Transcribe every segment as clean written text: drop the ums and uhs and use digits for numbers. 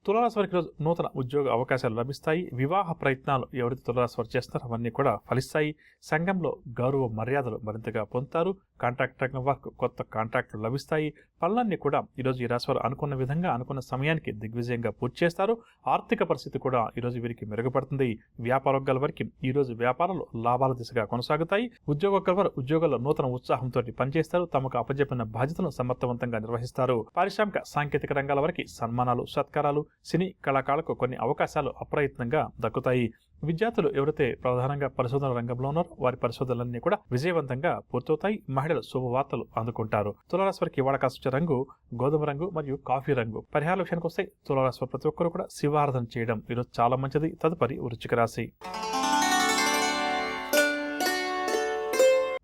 తులారాశి వారికి ఈరోజు నూతన ఉద్యోగ అవకాశాలు లభిస్తాయి. వివాహ ప్రయత్నాలు ఎవరైతే తులారాశి వారు చేస్తారో అవన్నీ కూడా ఫలిస్తాయి. సంఘంలో గౌరవ మర్యాదలు మరింతగా పొందుతారు. కాంట్రాక్ట్ రంగం వారికి కొత్త కాంట్రాక్టులు లభిస్తాయి. పనులన్నీ కూడా ఈరోజు ఈ రాశి వారు అనుకున్న విధంగా అనుకున్న సమయానికి దిగ్విజయంగా పూర్తి చేస్తారు. ఆర్థిక పరిస్థితి కూడా ఈరోజు వీరికి మెరుగుపడుతుంది. వ్యాపారవర్గాల వారికి ఈరోజు వ్యాపారాలు లాభాల దిశగా కొనసాగుతాయి. ఉద్యోగస్తుల వారు ఉద్యోగాల్లో నూతన ఉత్సాహంతో పనిచేస్తారు. తమకు అప్పజెప్పిన బాధ్యతలను సమర్థవంతంగా నిర్వహిస్తారు. పారిశ్రామిక సాంకేతిక రంగాల వారికి సన్మానాలు, సత్కారాలు, సినీ కళాకారులకు కొన్ని అవకాశాలు అప్రయత్నంగా దక్కుతాయి. విద్యార్థులు ఎవరైతే ప్రధానంగా పరిశోధన రంగంలో ఉన్నారో వారి పరిశోధనలన్నీ కూడా విజయవంతంగా పూర్తవుతాయి. మహిళలు శుభవార్తలు అందుకుంటారు. తులారాశి వారికి ఇవాళ కాస్త రంగు గోధుమ రంగు మరియు కాఫీ రంగు. పరిహార విషయానికి వస్తే తులారాశి వారు ప్రతి ఒక్కరు కూడా శివారాధన చేయడం ఈరోజు చాలా మంచిది. తదుపరి వృశ్చిక రాశి.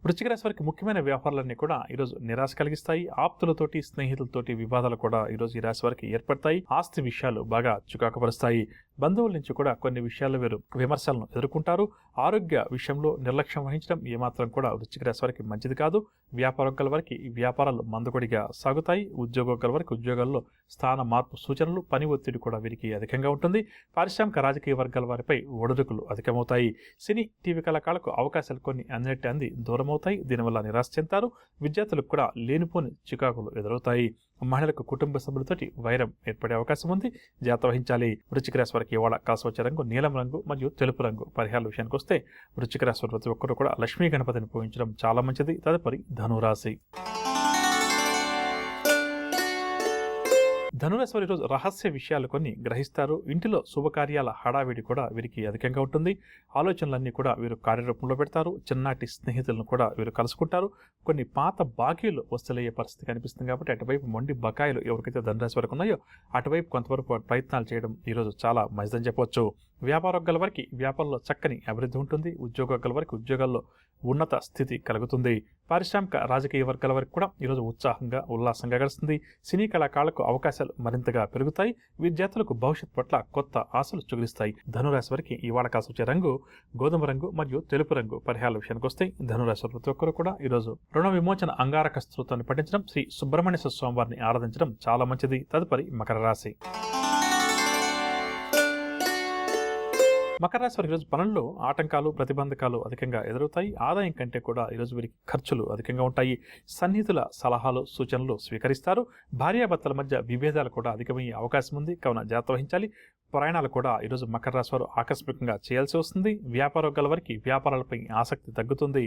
వృశ్చిక రాశి వారికి ముఖ్యమైన వ్యవహారాలన్నీ కూడా ఈరోజు నిరాశ కలిగిస్తాయి. ఆప్తులతోటి, స్నేహితులతోటి వివాదాలు కూడా ఈరోజు ఈ రాశి వారికి ఏర్పడతాయి. ఆస్తి విషయాలు బాగా చికాకుపరుస్తాయి. బంధువుల నుంచి కూడా కొన్ని విషయాల్లో వీరు విమర్శలను ఎదుర్కొంటారు. ఆరోగ్య విషయంలో నిర్లక్ష్యం వహించడం ఏమాత్రం కూడా వృశ్చిక రాశి వారికి మంచిది కాదు. వ్యాపారవర్గాల వారికి వ్యాపారాలు మందకొడిగా సాగుతాయి. ఉద్యోగవర్గాల వారికి ఉద్యోగాల్లో స్థాన మార్పు సూచనలు, పని ఒత్తిడి కూడా వీరికి అధికంగా ఉంటుంది. పారిశ్రామిక రాజకీయ వర్గాల వారిపై ఒడిదుడుకులు అధికమవుతాయి. సినీ, టీవీ కళాకారులకు అవకాశాలు కొన్ని అంది దూరమవుతాయి. దీనివల్ల నిరాశ చెందుతారు. విద్యార్థులకు కూడా లేనిపోని చికాకులు ఎదురవుతాయి. మహిళలకు కుటుంబ సభ్యులతోటి వైరం ఏర్పడే అవకాశం ఉంది. జాగ్రత్త వహించాలి. వృశ్చిక రాశి వారికి ఇవాళ కాసు వచ్చే రంగు నీలం రంగు మరియు తెలుపు రంగు. పరిహారాల విషయానికి వస్తే వృశ్చిక రాశి వారు ప్రతి ఒక్కరు కూడా లక్ష్మీ గణపతిని పూజించడం చాలా మంచిది. తదుపరి ధనురాశి. ధనురాశి వారు ఈరోజు రహస్య విషయాలు కొన్ని గ్రహిస్తారు. ఇంటిలో శుభకార్యాల హడావిడి కూడా వీరికి అధికంగా ఉంటుంది. ఆలోచనలన్నీ కూడా వీరు కార్యరూపంలో పెడతారు. చిన్ననాటి స్నేహితులను కూడా వీరు కలుసుకుంటారు. కొన్ని పాత బాకీలు వసూలయ్యే పరిస్థితి కనిపిస్తుంది కాబట్టి అటువైపు మొండి బకాయిలు ఎవరికైతే ధనురాశి వరకు ఉన్నాయో అటువైపు కొంతవరకు ప్రయత్నాలు చేయడం ఈరోజు చాలా మంచిదని చెప్పవచ్చు. వ్యాపారవర్గాల వారికి వ్యాపారంలో చక్కని అభివృద్ధి ఉంటుంది. ఉద్యోగవర్గాల వారికి ఉద్యోగాల్లో ఉన్నత స్థితి కలుగుతుంది. పారిశ్రామిక రాజకీయ వర్గాల వరకు కూడా ఈరోజు ఉత్సాహంగా ఉల్లాసంగా గడుస్తుంది. సినీ కళాకారులకు అవకాశాలు మరింతగా పెరుగుతాయి. విద్యార్థులకు భవిష్యత్ పట్ల కొత్త ఆశలు చుగురిస్తాయి. ధనురాశి వారికి ఇవాళ కాసు వచ్చే రంగు గోధుమ రంగు మరియు తెలుపు రంగు. పరిహారాల విషయానికి వస్తే ధనురాశి ప్రతి ఒక్కరు కూడా ఈరోజు రుణ విమోచన అంగారక స్తోత్రాన్ని పఠించడం, శ్రీ సుబ్రహ్మణ్య స్వామి వారిని ఆరాధించడం చాలా మంచిది. తదుపరి మకర రాశి. మకర రాశి వారికి ఈరోజు పనుల్లో ఆటంకాలు, ప్రతిబంధకాలు అధికంగా ఎదురవుతాయి. ఆదాయం కంటే కూడా ఈరోజు వీరికి ఖర్చులు అధికంగా ఉంటాయి. సన్నిహితుల సలహాలు, సూచనలు స్వీకరిస్తారు. భార్యాభర్తల మధ్య విభేదాలు కూడా అధికమయ్యే అవకాశం ఉంది. కావున జాగ్రత్త వహించాలి. ప్రయాణాలు కూడా ఈరోజు మకర రాశి వారు ఆకస్మికంగా చేయాల్సి వస్తుంది. వ్యాపారవర్గాల వారికి వ్యాపారాలపై ఆసక్తి తగ్గుతుంది.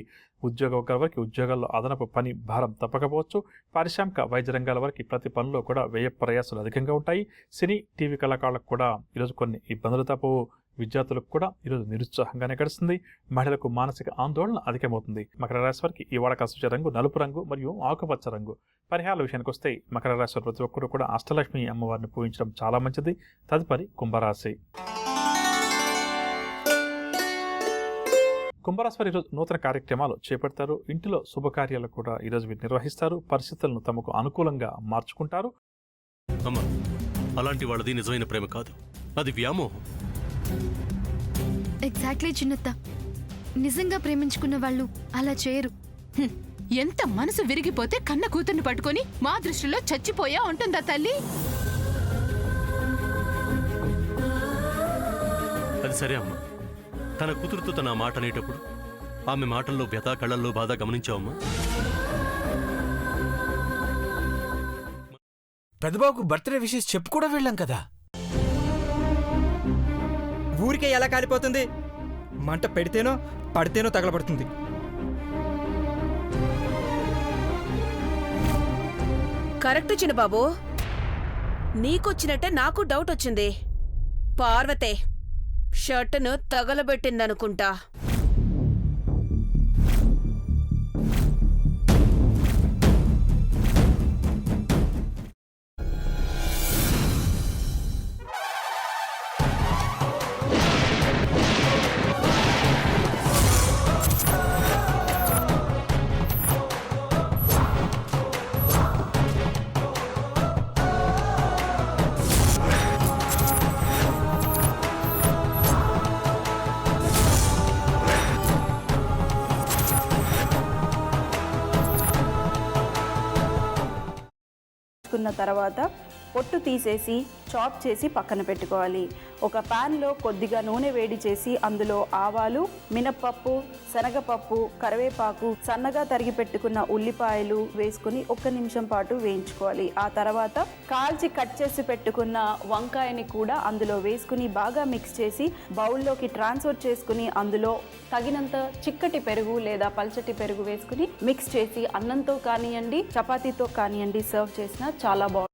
ఉద్యోగవర్గాల వారికి ఉద్యోగాల్లో అదనపు పని భారం తప్పకపోవచ్చు. పారిశ్రామిక వైద్య రంగాల వారికి ప్రతి పనిలో కూడా వ్యయ ప్రయాసాలు అధికంగా ఉంటాయి. సినీ, టీవీ కళాకారులకు కూడా ఈరోజు కొన్ని ఇబ్బందులు తప్పవు. విద్యార్థులకు కూడా ఈరోజు నిరుత్సాహంగానే గడుస్తుంది. మహిళలకు మానసిక ఆందోళన అధికమవుతుంది. మకర రాశి వారికి ఇవాళ కాసు వచ్చే రంగు నలుపు రంగు మరియు ఆకుపచ్చ రంగు. పరిహారాల విషయానికి వస్తే మకర రాశి వారు ప్రతి ఒక్కరు కూడా అష్టలక్ష్మి అమ్మవారిని పూజించడం చాలా మంచిది. తదుపరి కుంభరాశి. కుంభరాశి వారు ఈరోజు నూతన కార్యక్రమాలు చేపడతారు. ఇంటిలో శుభకార్యాలు కూడా ఈరోజు వీరు నిర్వహిస్తారు. పరిస్థితులను తమకు అనుకూలంగా మార్చుకుంటారు. అలాంటి వాళ్ళది నిజమైన ప్రేమ కాదు, అది వ్యామోహం. ఎగ్జాక్ట్లీ చిన్నత్త. నిజంగా ప్రేమించుకున్న వాళ్ళు అలా చేయరు. ఎంత మనసు విరిగిపోతే కన్న కూతుర్ని పట్టుకొని మా దృష్టిలో చచ్చిపోయా ఉంటుందా తల్లి? అది సరే అమ్మా, తన కూతురుతో తన మాట అనేటప్పుడు ఆమె మాటల్లో వ్యథా, కళ్ళల్లో బాధ గమనించావమ్మా? పెద్దబాబుకు బర్త్డే విషెస్ చెప్పు కూడా వెళ్ళాం కదా. ఊరికే ఎలా కాలిపోతుంది? మంట పెడితేనో పడితేనో తగలబడుతుంది. కరెక్ట్ చిన్నబాబు, నీకొచ్చినట్టే నాకు డౌట్ వచ్చింది. పార్వతే షర్టును తగలబెట్టిందనుకుంటా. తర్వాత పొట్టు తీసేసి చాప్ చేసి పక్కన పెట్టుకోవాలి. ఒక ప్యాన్లో కొద్దిగా నూనె వేడి చేసి అందులో ఆవాలు, మినప్పప్పు, శనగపప్పు, కరివేపాకు, సన్నగా తరిగి పెట్టుకున్న ఉల్లిపాయలు వేసుకుని 1 నిమిషం పాటు వేయించుకోవాలి. ఆ తర్వాత కాల్చి కట్ చేసి పెట్టుకున్న వంకాయని కూడా అందులో వేసుకుని బాగా మిక్స్ చేసి బౌల్లోకి ట్రాన్స్ఫర్ చేసుకుని అందులో తగినంత చిక్కటి పెరుగు లేదా పల్చటి పెరుగు వేసుకుని మిక్స్ చేసి అన్నంతో కానివ్వండి, చపాతీతో కానివ్వండి సర్వ్ చేసినా చాలా బాగుంటుంది.